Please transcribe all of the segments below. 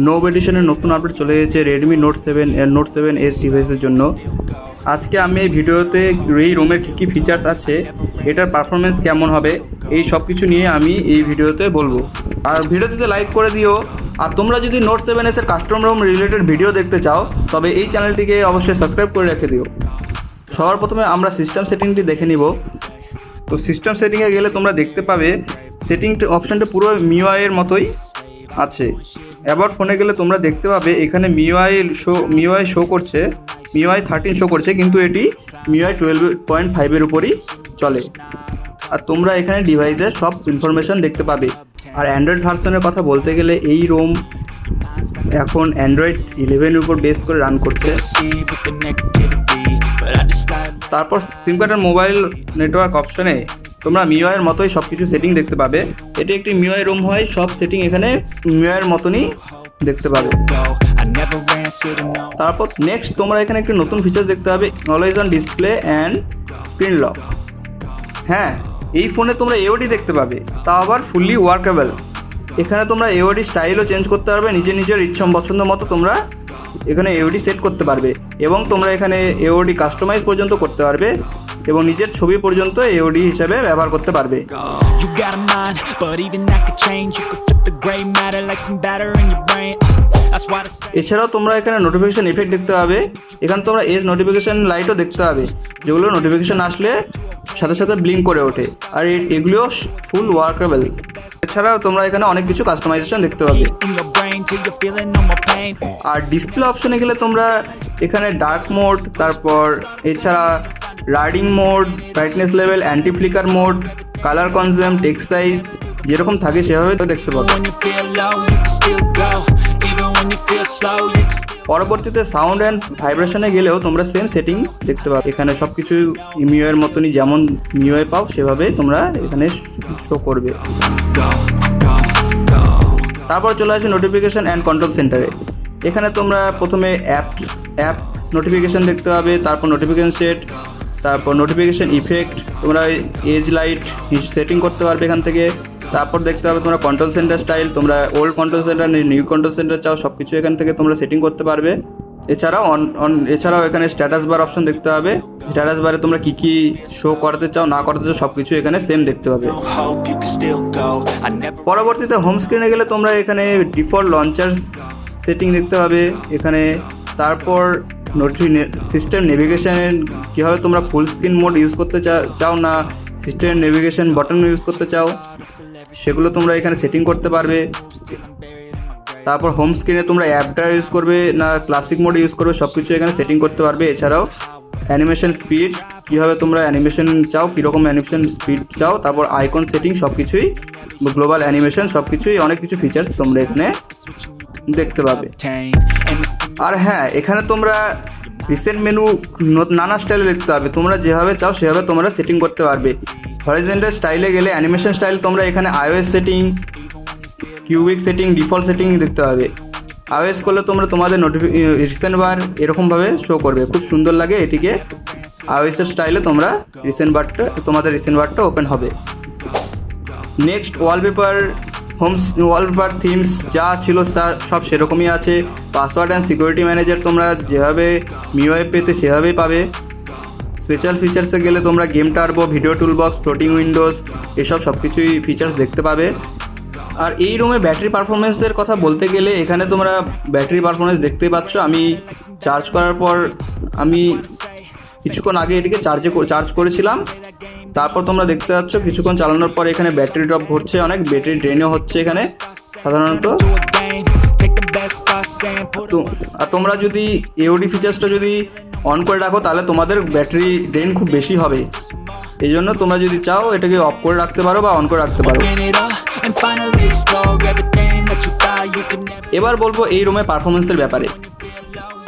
নোব এডিশনের নতুন আপডেট চলে এসেছে রেডমি নোট 7 ডিভাইসের জন্য। আজকে আমি এই ভিডিওতে এই রোমের কী কী ফিচার্স আছে, এটার পারফরমেন্স কেমন হবে, এই সব কিছু নিয়ে আমি এই ভিডিওতে বলবো। আর ভিডিওটিতে লাইক করে দিও। আর তোমরা যদি note 7 custom ROM related video দেখতে চাও তবে এই চ্যানেলটিকে অবশ্যই সাবস্ক্রাইব করে রেখে দিও। সবার প্রথমে আমরা সিস্টেম সেটিংটি দেখে নিব। তো সিস্টেম সেটিংয়ে গেলে তোমরা দেখতে পাবে সেটিং অপশানটা পুরো MIUI এর মতোই আছে। এবার ফোনে গেলে তোমরা দেখতে পাবে এখানে MIUI শো করছে, MIUI 13 শো করছে, কিন্তু এটি MIUI 12.5 উপরই চলে। আর তোমরা এখানে ডিভাইসের সব ইনফরমেশন দেখতে পাবে। আর অ্যান্ড্রয়েড ভার্সনের কথা বলতে গেলে এই রোম এখন অ্যান্ড্রয়েড 11 উপর বেস করে রান করছে। তারপর সিম কার্ডের মোবাইল নেটওয়ার্ক অপশানে তোমরা MIUI এর মতোই সব কিছু সেটিং দেখতে পাবে। এটি একটি MIUI রোম হয়, সব সেটিং এখানে MIUI এর মতনই দেখতে পাবে। তারপর নেক্সট তোমরা এখানে একটি নতুন ফিচার দেখতে পাবে, always on display and screen lock. হ্যাঁ, এই ফোনে তোমরা AOD দেখতে পাবে, তা আবার ফুললি ওয়ার্কেবল। এখানে তোমরা AOD স্টাইলও চেঞ্জ করতে পারবে, নিজের ইচ্ছা পছন্দ মতো তোমরা এখানে AOD সেট করতে পারবে এবং তোমরা এখানে AOD কাস্টমাইজ পর্যন্ত করতে পারবে এবং নিজের ছবি পর্যন্ত AOD হিসেবে ব্যবহার করতে পারবে। এছাড়াও তোমরা এখানে নোটিফিকেশন ইফেক্ট দেখতে পাবে। এখানে তোমরা এজ নোটিফিকেশন লাইটও দেখতে পাবে, যেগুলো নোটিফিকেশন আসলে সাথে সাথে ব্লিঙ্ক করে ওঠে। আর এগুলিও ফুল ওয়ার্কেবল। এছাড়াও তোমরা এখানে অনেক কিছু কাস্টমাইজেশন দেখতে পাবে। আর ডিসপ্লে অপশনে গেলে তোমরা এখানে ডার্ক মোড, তারপর এছাড়া riding mode, brightness level, anti flicker mode, colour consume, text size যেরকম থাকে সেভাবে তো দেখতে পাবে। পরবর্তীতে সাউন্ড অ্যান্ড ভাইব্রেশনে গেলেও তোমরা সেম সেটিং দেখতে পাবে। এখানে সব কিছু MIUI এর মতনই, যেমন MIUI পাও সেভাবে তোমরা এখানে শো করবে। তারপর চলে আসে নোটিফিকেশন অ্যান্ড কন্ট্রোল সেন্টারে। এখানে তোমরা প্রথমে অ্যাপ নোটিফিকেশন দেখতে পাবে, তারপর নোটিফিকেশন সেট, তারপর নোটিফিকেশন ইফেক্ট, তোমরা এজ লাইট সেটিং করতে পারবে এখান থেকে। তারপর দেখতে পাবে তোমরা কন্ট্রোল সেন্টার স্টাইল, তোমরা old control centre, new control centre চাও, সব কিছু এখান থেকে তোমরা সেটিং করতে পারবে। এছাড়াও এখানে স্ট্যাটাস বার অপশন দেখতে পাবে। স্ট্যাটাস বারে তোমরা কি শো করতে চাও না করতে চাও সব কিছু এখানে সেম দেখতে পাবে। পরবর্তীতে হোম স্ক্রিনে গেলে তোমরা এখানে ডিফল্ট লঞ্চার সেটিং দেখতে পাবে এখানে। তারপর সিস্টেম নেভিগেশন কীভাবে তোমরা ফুল স্ক্রিন মোড ইউজ করতে চাও না সিস্টেম নেভিগেশন বাটন ইউজ করতে চাও সেগুলো তোমরা এখানে সেটিং করতে পারবে। তারপর হোম স্ক্রিনে তোমরা অ্যাপটা ইউজ করবে না ক্লাসিক মোড ইউজ করবে সব কিছু এখানে সেটিং করতে পারবে। এছাড়াও অ্যানিমেশন স্পিড, কীভাবে তোমরা অ্যানিমেশন চাও, কীরকম অ্যানিমেশন স্পিড চাও, তারপর আইকন সেটিং সব কিছুই, গ্লোবাল অ্যানিমেশন সব কিছুই, অনেক কিছু ফিচার্স তোমরা এখানে দেখতে পাবে। আর হ্যাঁ, এখানে তোমরা রিসেন্ট মেনু নানা স্টাইলে দেখতে পাবে, তোমরা যেভাবে চাও সেভাবে তোমরা সেটিং করতে পারবে। হরিজন্টাল স্টাইলে গেলে অ্যানিমেশন স্টাইল তোমরা এখানে iOS setting, cubic setting, default setting দেখতে পাবে। iOS করলে তোমরা তোমাদের রিসেন্ট বার এরকমভাবে শো করবে, খুব সুন্দর লাগে এটিকে। iOS এর স্টাইলে তোমরা তোমাদের রিসেন্ট বারটা ওপেন হবে। নেক্সট ওয়ালপেপার থিমস যা ছিল সব সেরকমই আছে। পাসওয়ার্ড অ্যান্ড সিকিউরিটি ম্যানেজার তোমরা যেভাবে MIUI পেতে সেভাবেই পাবে। স্পেশাল ফিচার্সে গেলে তোমরা game turbo, video toolbox, floating Windows এসব সব কিছুই ফিচার্স দেখতে পাবে। আর এই রুমে ব্যাটারি পারফরমেন্সের কথা বলতে গেলে এখানে তোমরা ব্যাটারি পারফরমেন্স দেখতেই পাচ্ছ। আমি চার্জ করার পর আমি কিছুক্ষণ আগে এটিকে চার্জ করেছিলাম, তারপর তোমরা দেখতে পাচ্ছ কিছুক্ষণ চালানোর পর এখানে ব্যাটারি ড্রপ ঘটছে, অনেক ব্যাটারি ড্রেনও হচ্ছে এখানে সাধারণত। আর তোমরা যদি AOD ফিচার্সটা যদি অন করে রাখো তাহলে তোমাদের ব্যাটারি ড্রেন খুব বেশি হবে। এই জন্য তোমরা যদি চাও এটাকে অফ করে রাখতে পারো বা অন করে রাখতে পারো। এবার বলবো এই রোমের পারফরমেন্সের ব্যাপারে।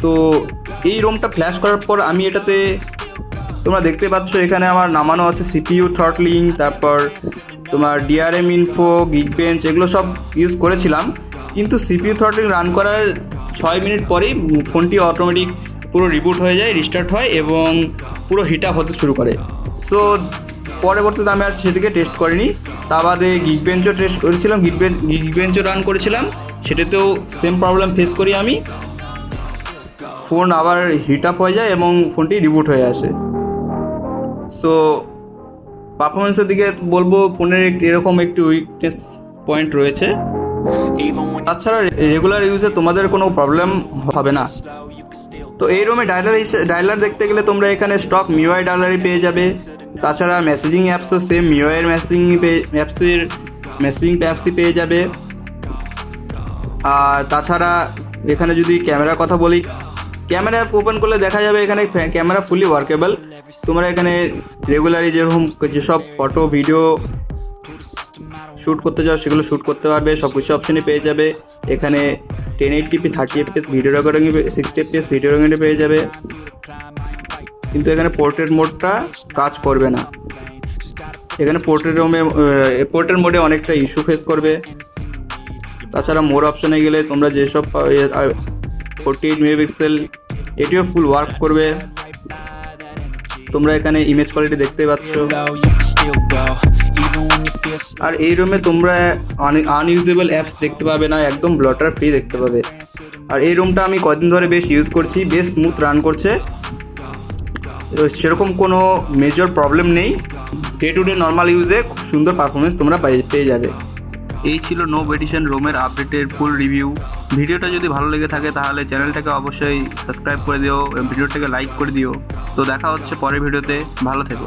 তো এই রোমটা ফ্ল্যাশ করার পর আমি এটাতে তোমরা দেখতে পাচ্ছ এখানে আমার নামানো আছে CPU থ্রটলিং, তারপর তোমার DRM ইনফো, গিগবেঞ্চ এগুলো সব ইউজ করেছিলাম, কিন্তু CPU থ্রটলিং রান করার 6 মিনিট পরেই ফোনটি অটোমেটিক পুরো রিবুট হয়ে যায়, রিস্টার্ট হয় এবং পুরো হিট আপ হতে শুরু করে। সো পরবর্তীতে আমি আর সেটিকে টেস্ট করিনি। তা বাদে গিগবেঞ্চও টেস্ট করেছিলাম, গিগবেঞ্চও রান করেছিলাম, সেটাতেও সেম প্রবলেম ফেস করি আমি, ফোন আবার হিট আপ হয়ে যায় এবং ফোনটি রিবুট হয়ে আসে। সো পারফরমেন্সের দিকে বলবো ফোনের এরকম একটি উইকনেস পয়েন্ট রয়েছে। তাছাড়া রেগুলার ইউজে তোমাদের কোনো প্রবলেম হবে না। তো এই রোমে ডায়লার দেখতে গেলে তোমরা এখানে স্টক মিউআই ডায়লারই পেয়ে যাবে। তাছাড়া মেসেজিং অ্যাপসও সেম মিউআইয়ের মেসেজিং অ্যাপসই পেয়ে যাবে। আর তাছাড়া এখানে যদি ক্যামেরার কথা বলি, ক্যামেরা অ্যাপ ওপেন করলে দেখা যাবে এখানে ক্যামেরা ফুলি ওয়ার্কেবল। তোমরা এখানে রেগুলারই যেরকম যেসব ফটো ভিডিও শ্যুট করতে চাও সেগুলো শ্যুট করতে পারবে, সব কিছু অপশানই পেয়ে যাবে। এখানে 1080p 30fps video recording, 60fps video recording পেয়ে যাবে। কিন্তু এখানে পোর্ট্রেট মোডটা কাজ করবে না। এখানে পোর্ট্রেট মোডে অনেকটা ইস্যু ফেস করবে। তাছাড়া মোর অপশানে গেলে তোমরা যেসব 48 মেগাপিক্সেল এটিও ফুল ওয়ার্ক করবে। তোমরা এখানে ইমেজ কোয়ালিটি দেখতে পাচ্ছ। আর এই রুমে তোমরা আনইউজেবল অ্যাপস দেখতে পাবে না, একদম ব্লটার ফ্রি দেখতে পাবে। আর এই রুমটা আমি কদিন ধরে বেশ ইউজ করছি, বেশ স্মুথ রান করছে, সেরকম কোনো মেজর প্রবলেম নেই। ডে টু ডে নর্মাল ইউজে খুব সুন্দর পারফরমেন্স তোমরা পেয়ে যাবে। এই ছিল নোব এডিশন রোমের আপডেটের ফুল রিভিউ। ভিডিওটা যদি ভালো লেগে থাকে তাহলে চ্যানেলটাকে অবশ্যই সাবস্ক্রাইব করে দিও, ভিডিওটাকে লাইক করে দিও। তো দেখা হচ্ছে পরের ভিডিওতে, ভালো থেকো।